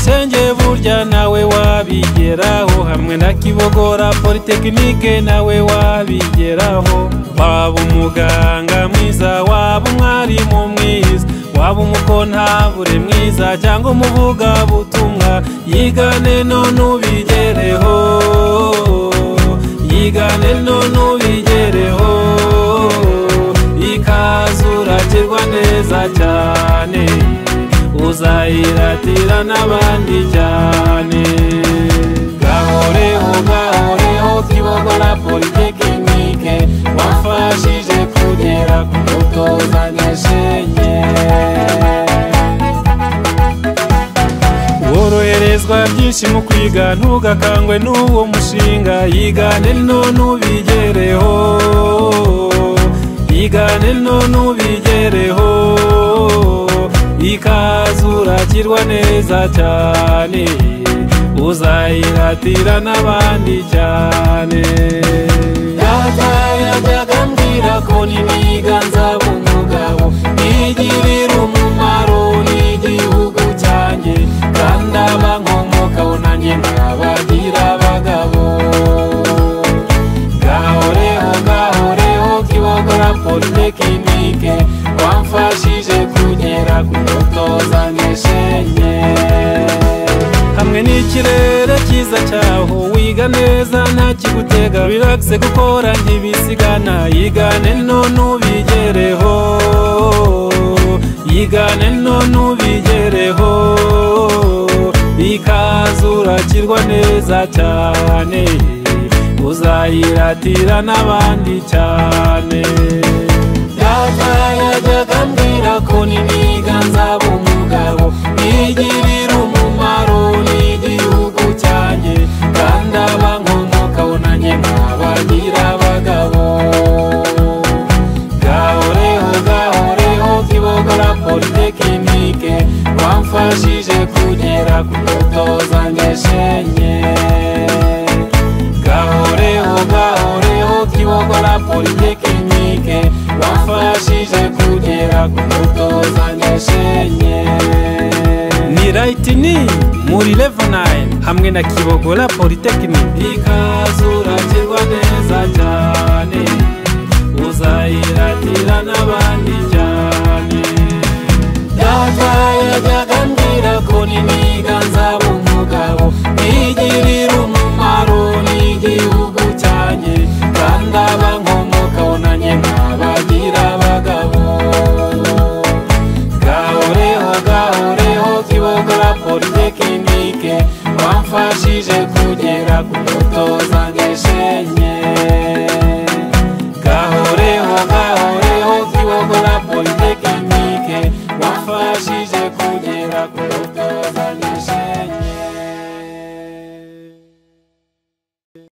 Senge burya nawe wabigeraho hamwe na Kibogora Polytechnique nawe wabigeraho waba umuganga mwiza waba umwarimu mwiza waba umukontabure mwiza cyangwa umuvuga butumwa yigane none ubigereho yigane none ubigereho ikazuratirwa neza cyane uzayiratira n'abandi cyane gahoreho gahoreho Kibogora Polytechnique wafashije kugera ku mutoza Nyeshenye woroherezwa byinshi mu kwiga ntugakangwe n'uwo mushinga yigane none ubigereho yigane none ubigereho ikazurakirwa neza cyane uzayiratira n'abandi cyane data yajyaga ambwira ko nibiga nzaba umugabo nigirira umumaro n'igihugu cyanjye kandi abankomokaho nanjye nkabagira abagabo gahoreho gahoreho Kibogora Polytechnique wamfashije kugera ku mutoza Nyeshenye hamwe n'ikirere cyiza cyaho wiga neza nta kigutega relaxe gukora ntibisigana yigane none ubigereho yigane none ubigereho ikazurakirwa neza cyane uzayiratira n'abandi cyane data yajyaga ambwira ko nibiga nzaba umugabo nigirira umumaro n'igihugu cyanjye kandi abankomokaho nanjye nkabagira abagabo gahoreho gahoreho Kibogora Polytechnique wamfashije kugera ku mutoza Nyeshenye gahoreho gahoreho Kibogora Polytechnique wamfashije kugera ku mutoza Nyeshenye ni Lightning muri level 9 hamwe na Kibogora Polytechnique ikazurakirwa neza cyane uzayiratira n'abandi cyane data yajyaga ambwira ko nibiga nzaba umugabo nigirira umumaro n'igihugu cyanjye kandi abankomokaho nanjye nkabagira abagabo gahoreho gahoreho Kibogora Polytechnique wamfashije kugera ku mutoza Nyeshenye